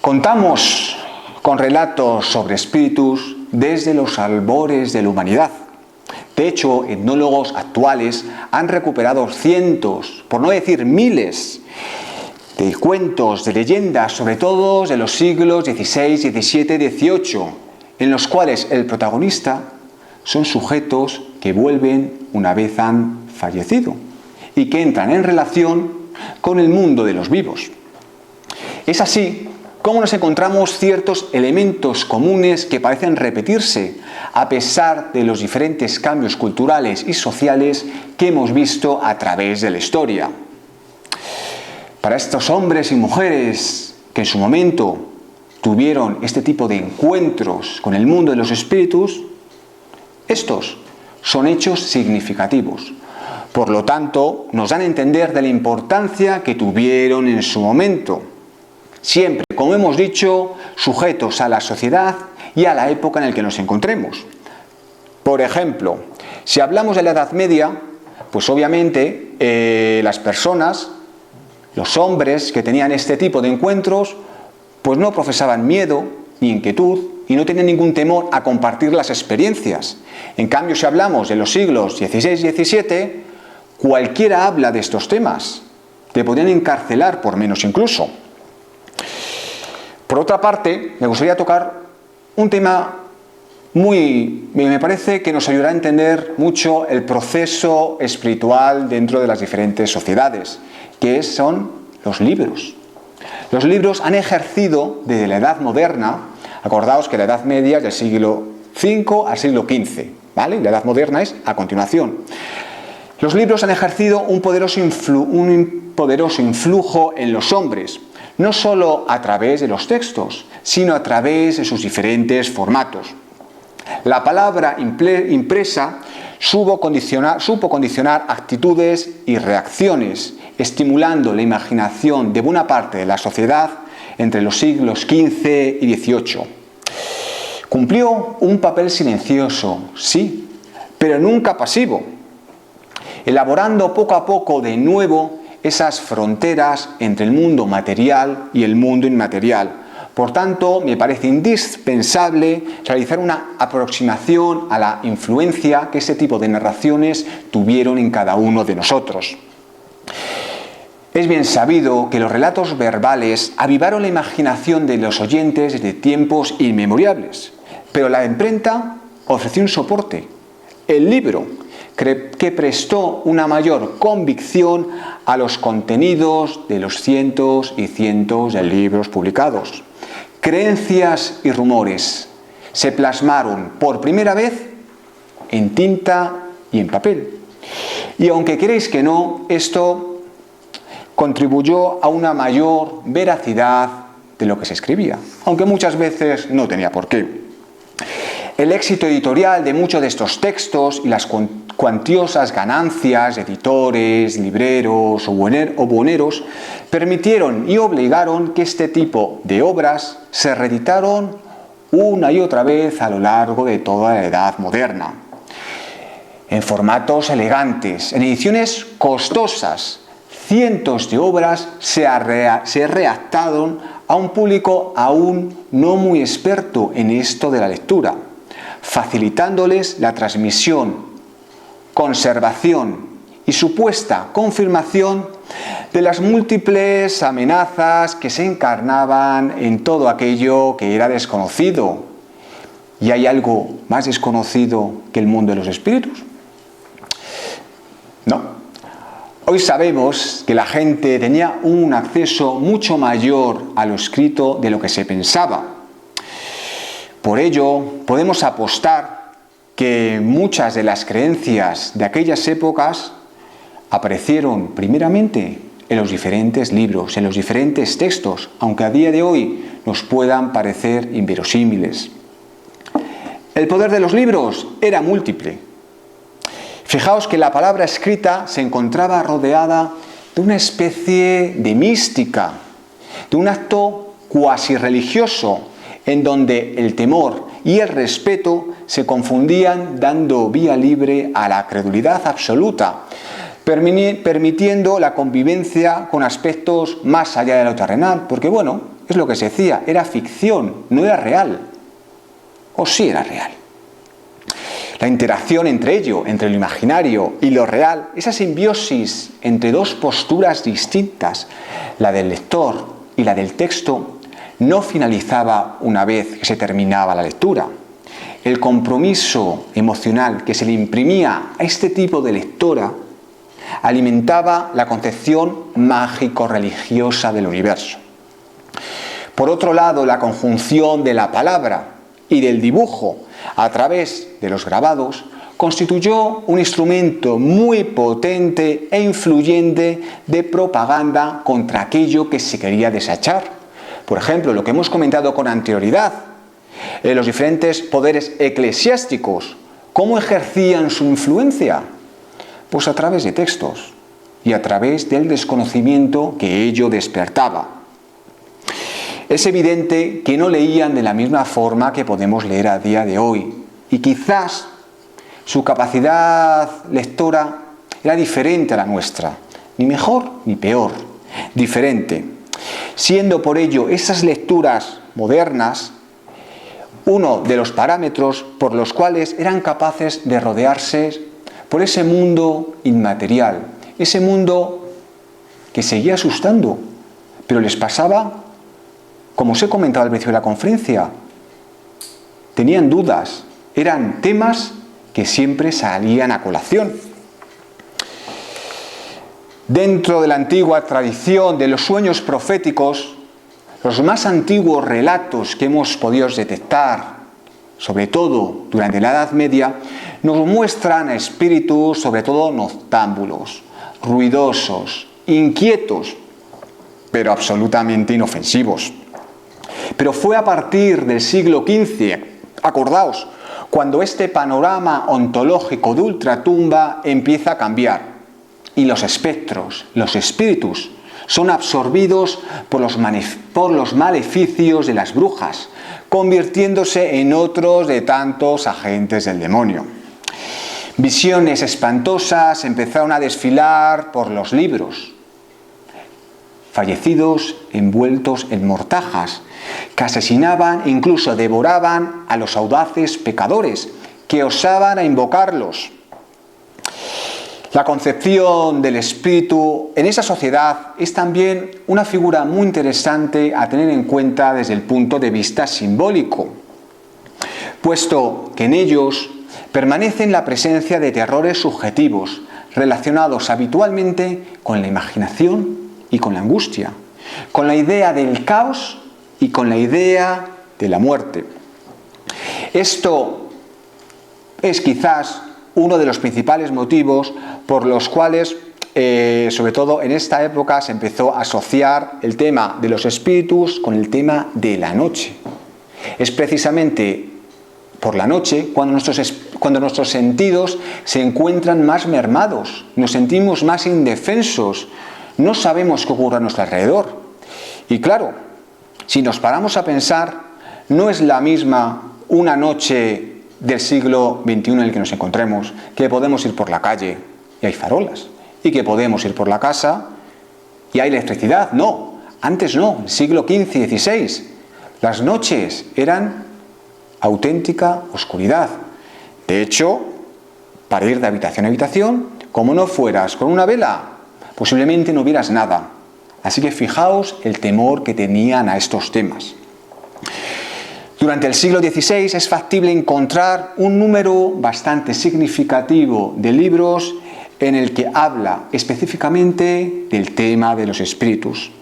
Contamos con relatos sobre espíritus desde los albores de la humanidad. De hecho, etnólogos actuales han recuperado cientos, por no decir miles, de cuentos, de leyendas, sobre todo de los siglos XVI, XVII, XVIII, en los cuales el protagonista son sujetos que vuelven una vez han fallecido y que entran en relación con el mundo de los vivos. Es así como nos encontramos ciertos elementos comunes que parecen repetirse a pesar de los diferentes cambios culturales y sociales que hemos visto a través de la historia. Para estos hombres y mujeres que en su momento tuvieron este tipo de encuentros con el mundo de los espíritus, estos son hechos significativos. Por lo tanto, nos dan a entender de la importancia que tuvieron en su momento. Siempre, como hemos dicho, sujetos a la sociedad y a la época en la que nos encontremos. Por ejemplo, si hablamos de la Edad Media, pues obviamente las personas, los hombres que tenían este tipo de encuentros, pues no profesaban miedo ni inquietud y no tenían ningún temor a compartir las experiencias. En cambio, si hablamos de los siglos XVI y XVII, cualquiera habla de estos temas. Te podrían encarcelar por menos incluso. Por otra parte, me gustaría tocar un tema me parece que nos ayudará a entender mucho el proceso espiritual dentro de las diferentes sociedades, que son los libros. Los libros han ejercido desde la Edad Moderna, acordaos que la Edad Media es del siglo V al siglo XV, ¿vale? La Edad Moderna es a continuación. Los libros han ejercido un poderoso influjo en los hombres, no solo a través de los textos, sino a través de sus diferentes formatos. La palabra impresa supo condicionar actitudes y reacciones, estimulando la imaginación de buena parte de la sociedad entre los siglos XV y XVIII. Cumplió un papel silencioso, sí, pero nunca pasivo, elaborando poco a poco de nuevo esas fronteras entre el mundo material y el mundo inmaterial. Por tanto, me parece indispensable realizar una aproximación a la influencia que ese tipo de narraciones tuvieron en cada uno de nosotros. Es bien sabido que los relatos verbales avivaron la imaginación de los oyentes desde tiempos inmemorables, pero la imprenta ofreció un soporte, el libro, que prestó una mayor convicción a los contenidos de los cientos y cientos de libros publicados. Creencias y rumores se plasmaron por primera vez en tinta y en papel. Y aunque queréis que no, esto contribuyó a una mayor veracidad de lo que se escribía, aunque muchas veces no tenía por qué. El éxito editorial de muchos de estos textos y las cuantiosas ganancias de editores, libreros o buhoneros permitieron y obligaron que este tipo de obras se reeditaron una y otra vez a lo largo de toda la Edad Moderna. En formatos elegantes, en ediciones costosas, cientos de obras se readaptaron a un público aún no muy experto en esto de la lectura, facilitándoles la transmisión, conservación y supuesta confirmación de las múltiples amenazas que se encarnaban en todo aquello que era desconocido. ¿Y hay algo más desconocido que el mundo de los espíritus? No. Hoy sabemos que la gente tenía un acceso mucho mayor a lo escrito de lo que se pensaba. Por ello, podemos apostar que muchas de las creencias de aquellas épocas aparecieron primeramente en los diferentes libros, en los diferentes textos, aunque a día de hoy nos puedan parecer inverosímiles. El poder de los libros era múltiple. Fijaos que la palabra escrita se encontraba rodeada de una especie de mística, de un acto cuasi religioso, en donde el temor y el respeto se confundían, dando vía libre a la credulidad absoluta, permitiendo la convivencia con aspectos más allá de lo terrenal, porque es lo que se decía, era ficción, no era real. ¿O sí era real? La interacción entre ello, entre lo imaginario y lo real, esa simbiosis entre dos posturas distintas, la del lector y la del texto, no finalizaba una vez que se terminaba la lectura. El compromiso emocional que se le imprimía a este tipo de lectora alimentaba la concepción mágico-religiosa del universo. Por otro lado, la conjunción de la palabra y del dibujo a través de los grabados constituyó un instrumento muy potente e influyente de propaganda contra aquello que se quería desechar. Por ejemplo, lo que hemos comentado con anterioridad, los diferentes poderes eclesiásticos, ¿cómo ejercían su influencia? Pues a través de textos y a través del desconocimiento que ello despertaba. Es evidente que no leían de la misma forma que podemos leer a día de hoy y quizás su capacidad lectora era diferente a la nuestra, ni mejor ni peor, diferente, siendo por ello esas lecturas modernas uno de los parámetros por los cuales eran capaces de rodearse por ese mundo inmaterial, ese mundo que seguía asustando, pero les pasaba, como os he comentado al principio de la conferencia, tenían dudas, eran temas que siempre salían a colación. Dentro de la antigua tradición de los sueños proféticos, los más antiguos relatos que hemos podido detectar, sobre todo durante la Edad Media, nos muestran a espíritus, sobre todo noctámbulos, ruidosos, inquietos, pero absolutamente inofensivos. Pero fue a partir del siglo XV, acordaos, cuando este panorama ontológico de ultratumba empieza a cambiar y los espectros, los espíritus, son absorbidos por los maleficios de las brujas, convirtiéndose en otros de tantos agentes del demonio. Visiones espantosas empezaron a desfilar por los libros. Fallecidos envueltos en mortajas, que asesinaban e incluso devoraban a los audaces pecadores que osaban a invocarlos. La concepción del espíritu en esa sociedad es también una figura muy interesante a tener en cuenta desde el punto de vista simbólico, puesto que en ellos permanece la presencia de terrores subjetivos relacionados habitualmente con la imaginación y con la angustia, con la idea del caos y con la idea de la muerte. Esto es quizás uno de los principales motivos por los cuales, sobre todo en esta época, se empezó a asociar el tema de los espíritus con el tema de la noche. Es precisamente por la noche cuando nuestros sentidos se encuentran más mermados, nos sentimos más indefensos, no sabemos qué ocurre a nuestro alrededor. Y claro, si nos paramos a pensar, no es la misma una noche del siglo XXI en el que nos encontremos, que podemos ir por la calle y hay farolas, y que podemos ir por la casa y hay electricidad. No, antes no, el siglo XV y XVI, las noches eran auténtica oscuridad. De hecho, para ir de habitación a habitación, como no fueras con una vela, posiblemente no vieras nada. Así que fijaos el temor que tenían a estos temas. Durante el siglo XVI es factible encontrar un número bastante significativo de libros en el que habla específicamente del tema de los espíritus.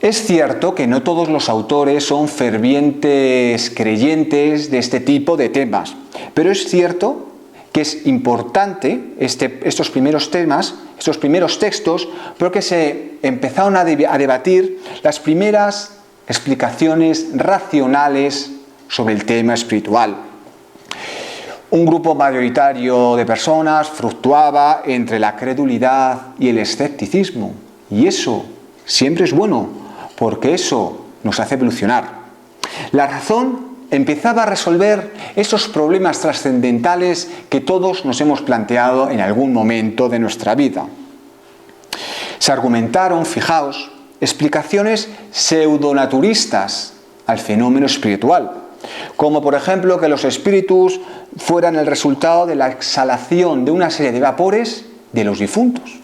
Es cierto que no todos los autores son fervientes creyentes de este tipo de temas, pero es cierto que es importante estos primeros temas, estos primeros textos, porque se empezaron a debatir las primeras explicaciones racionales sobre el tema espiritual. Un grupo mayoritario de personas fluctuaba entre la credulidad y el escepticismo, y eso siempre es bueno, porque eso nos hace evolucionar. La razón empezaba a resolver esos problemas trascendentales que todos nos hemos planteado en algún momento de nuestra vida. Se argumentaron, fijaos, explicaciones pseudonaturistas al fenómeno espiritual, como por ejemplo que los espíritus fueran el resultado de la exhalación de una serie de vapores de los difuntos.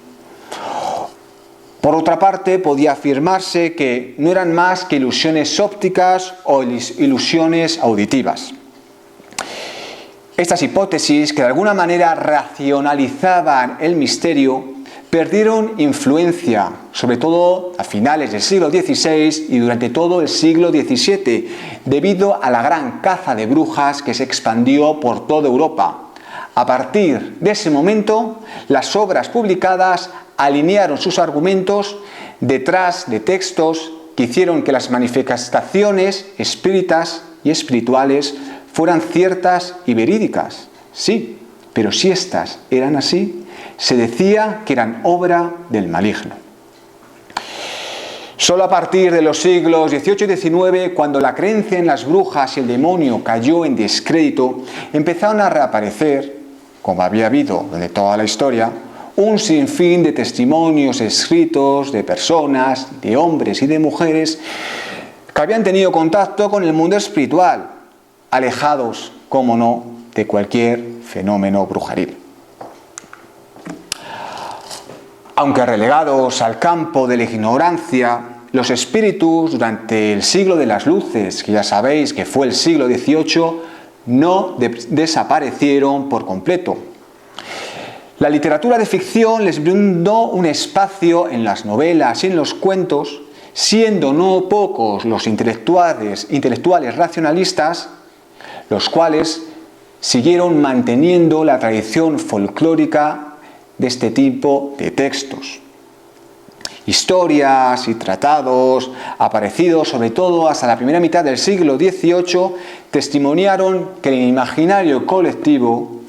Por otra parte, podía afirmarse que no eran más que ilusiones ópticas o ilusiones auditivas. Estas hipótesis, que de alguna manera racionalizaban el misterio, perdieron influencia, sobre todo a finales del siglo XVI y durante todo el siglo XVII, debido a la gran caza de brujas que se expandió por toda Europa. A partir de ese momento, las obras publicadas alinearon sus argumentos detrás de textos que hicieron que las manifestaciones espíritas y espirituales fueran ciertas y verídicas. Sí, pero si éstas eran así, se decía que eran obra del maligno. Solo a partir de los siglos XVIII y XIX, cuando la creencia en las brujas y el demonio cayó en descrédito, empezaron a reaparecer, como había habido durante toda la historia, un sinfín de testimonios escritos de personas, de hombres y de mujeres que habían tenido contacto con el mundo espiritual, alejados, como no, de cualquier fenómeno brujeril. Aunque relegados al campo de la ignorancia, los espíritus durante el siglo de las luces, que ya sabéis que fue el siglo XVIII, no desaparecieron por completo. La literatura de ficción les brindó un espacio en las novelas y en los cuentos, siendo no pocos los intelectuales racionalistas, los cuales siguieron manteniendo la tradición folclórica de este tipo de textos. Historias y tratados, aparecidos sobre todo hasta la primera mitad del siglo XVIII, testimoniaron que en el imaginario colectivo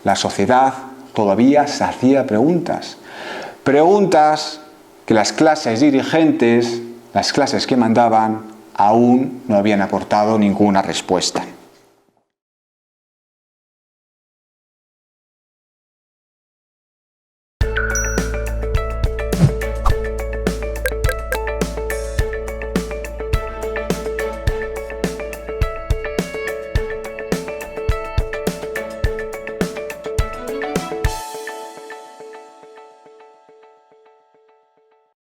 la sociedad todavía se hacía preguntas que las clases dirigentes, las clases que mandaban, aún no habían aportado ninguna respuesta.